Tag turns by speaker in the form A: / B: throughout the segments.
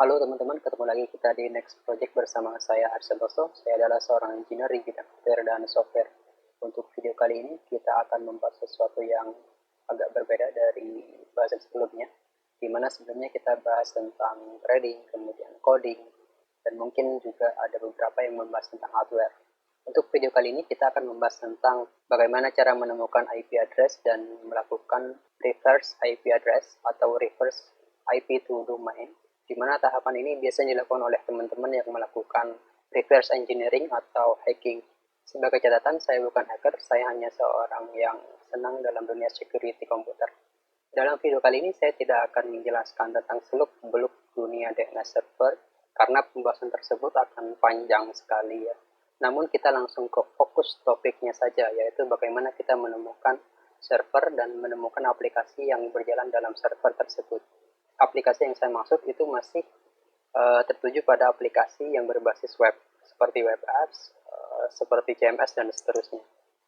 A: Halo teman-teman, ketemu lagi kita di Next Project bersama saya Arsentoso. Saya adalah seorang engineer di bidang hardware dan software. Untuk video kali ini kita akan membahas sesuatu yang agak berbeda dari bahasan sebelumnya, di mana sebelumnya kita bahas tentang trading, kemudian coding, dan mungkin juga ada beberapa yang membahas tentang hardware. Untuk video kali ini kita akan membahas tentang bagaimana cara menemukan IP address dan melakukan reverse IP address atau reverse IP to domain, di mana tahapan ini biasanya dilakukan oleh teman-teman yang melakukan reverse engineering atau hacking. Sebagai catatan, saya bukan hacker, saya hanya seorang yang senang dalam dunia security komputer. Dalam video kali ini saya tidak akan menjelaskan tentang seluk-beluk dunia DNS server, karena pembahasan tersebut akan panjang sekali ya. Namun kita langsung ke fokus topiknya saja, yaitu bagaimana kita menemukan server dan menemukan aplikasi yang berjalan dalam server tersebut. Aplikasi yang saya maksud itu masih tertuju pada aplikasi yang berbasis web, seperti web apps, seperti CMS, dan seterusnya.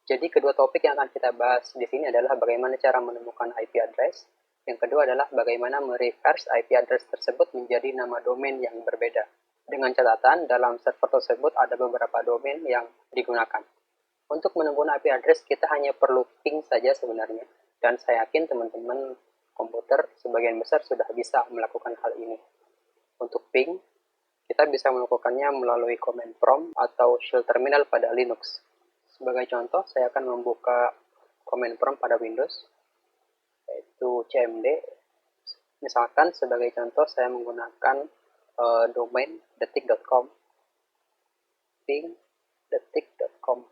A: Jadi kedua topik yang akan kita bahas di sini adalah bagaimana cara menemukan IP address. Yang kedua adalah bagaimana mereverse IP address tersebut menjadi nama domain yang berbeda. Dengan catatan, dalam server tersebut ada beberapa domain yang digunakan. Untuk menemukan IP address, kita hanya perlu ping saja sebenarnya. Dan saya yakin teman-teman komputer sebagian besar sudah bisa melakukan hal ini. Untuk ping, kita bisa melakukannya melalui command prompt atau shell terminal pada Linux. Sebagai contoh, saya akan membuka command prompt pada Windows, yaitu cmd. Misalkan sebagai contoh saya menggunakan domain detik.com, ping detik.com.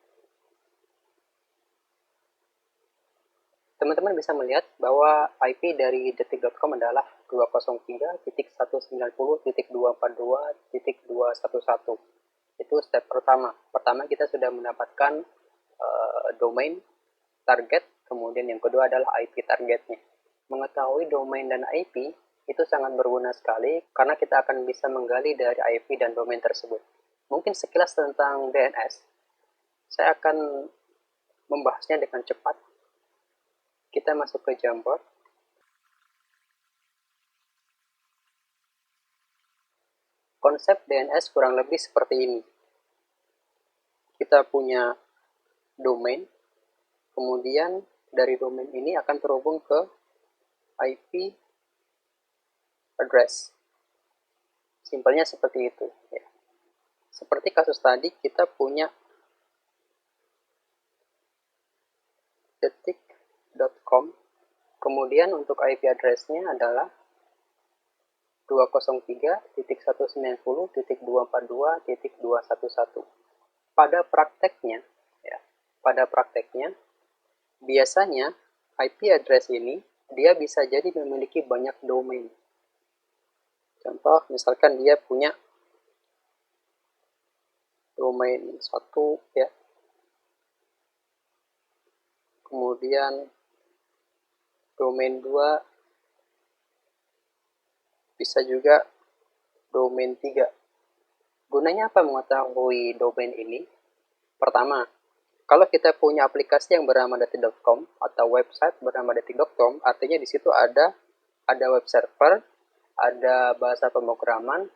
A: Teman-teman bisa melihat bahwa IP dari detik.com adalah 203.190.242.211. Itu step pertama. Pertama kita sudah mendapatkan domain target, kemudian yang kedua adalah IP targetnya. Mengetahui domain dan IP itu sangat berguna sekali karena kita akan bisa menggali dari IP dan domain tersebut. Mungkin sekilas tentang DNS, saya akan membahasnya dengan cepat. Kita masuk ke Jamboard. Konsep DNS kurang lebih seperti ini. Kita punya domain, kemudian dari domain ini akan terhubung ke IP address. Simpelnya seperti itu. Ya. Seperti kasus tadi, kita punya detik.com, kemudian untuk IP address-nya adalah 203.190.242.211. Pada prakteknya, biasanya IP address ini dia bisa jadi memiliki banyak domain. Contoh, misalkan dia punya domain 1 ya. Kemudian domain 2, bisa juga domain 3. Gunanya apa mengetahui domain ini? Pertama, kalau kita punya aplikasi yang bernama detik.com atau website bernama detik.com, artinya di situ ada web server, ada bahasa pemrograman,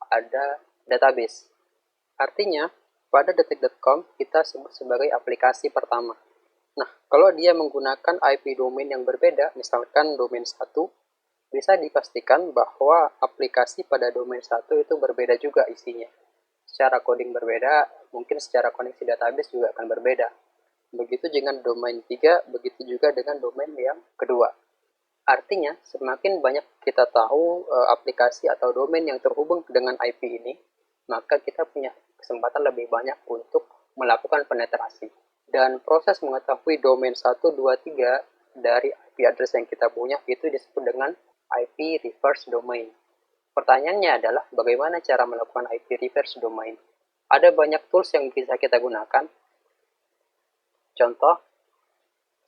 A: ada database. Artinya, pada detik.com kita sebut sebagai aplikasi pertama. Nah, kalau dia menggunakan IP domain yang berbeda, misalkan domain 1, bisa dipastikan bahwa aplikasi pada domain 1 itu berbeda juga isinya. Secara coding berbeda, mungkin secara koneksi database juga akan berbeda. Begitu dengan domain 3, begitu juga dengan domain yang kedua. Artinya, semakin banyak kita tahu aplikasi atau domain yang terhubung dengan IP ini, maka kita punya kesempatan lebih banyak untuk melakukan penetrasi. Dan proses mengetahui domain 1, 2, 3 dari IP address yang kita punya itu disebut dengan IP reverse domain. Pertanyaannya adalah bagaimana cara melakukan IP reverse domain? Ada banyak tools yang bisa kita gunakan. Contoh,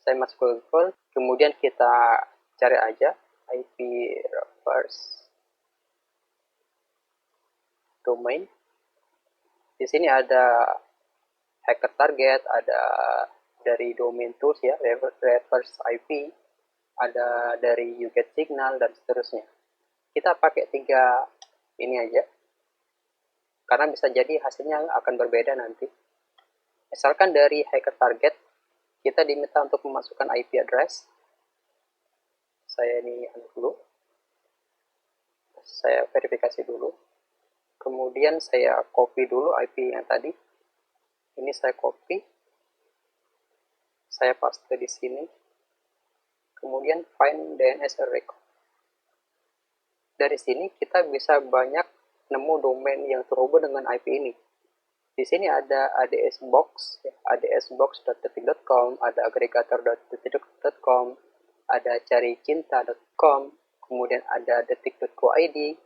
A: saya masuk ke Google, kemudian kita cari aja IP reverse domain. Di sini ada hacker target, ada dari domain tools ya, reverse IP, ada dari uget signal dan seterusnya. Kita pakai 3 ini aja, karena bisa jadi hasilnya akan berbeda nanti. Misalkan dari hacker target, kita diminta untuk memasukkan IP address. Saya ini dulu, saya verifikasi dulu. Kemudian saya copy dulu IP yang tadi. Ini saya copy, saya paste di sini. Kemudian find DNS record. Dari sini kita bisa banyak nemu domain yang terhubung dengan IP ini. Di sini ada adsbox, adsbox.detik.com, ada agregator.detik.com, ada caricinta.com, kemudian ada detik.co.id,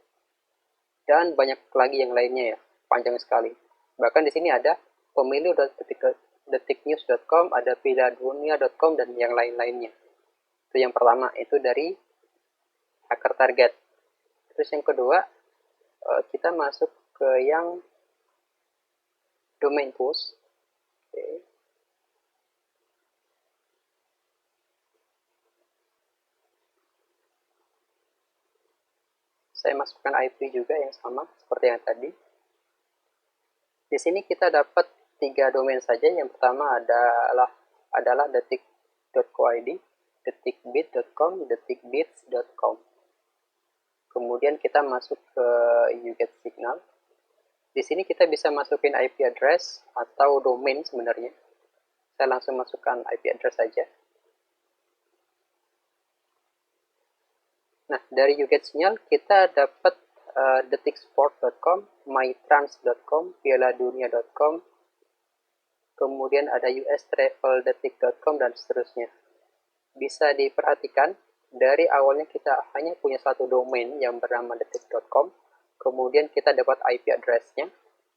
A: dan banyak lagi yang lainnya ya, panjang sekali. Bahkan di sini ada pemilu.detiknews.com, ada piladunia.com, dan yang lain-lainnya. Itu yang pertama, itu dari hacker target. Terus yang kedua, kita masuk ke yang domain push. Okay. Saya masukkan IP juga yang sama seperti yang tadi. Di sini kita dapat 3 domain saja. Yang pertama adalah detik.co.id, detikbit.com, detikbits.com. Kemudian kita masuk ke uGetSignal. Di sini kita bisa masukin IP address atau domain sebenarnya. Saya langsung masukkan IP address saja. Nah, dari uGetSignal kita dapat detiksport.com, mytrans.com, pialadunia.com, kemudian ada ustraveldetik.com, dan seterusnya. Bisa diperhatikan, dari awalnya kita hanya punya satu domain yang bernama detik.com, kemudian kita dapat IP address-nya.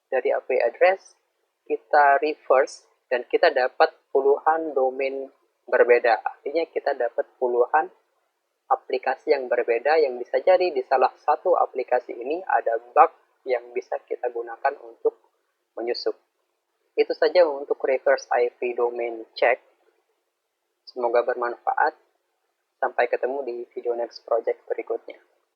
A: Dari IP address, kita reverse, dan kita dapat puluhan domain berbeda. Artinya kita dapat puluhan aplikasi yang berbeda, yang bisa jadi di salah satu aplikasi ini ada bug yang bisa kita gunakan untuk menyusup. Itu saja untuk reverse IP domain check. Semoga bermanfaat. Sampai ketemu di video next project berikutnya.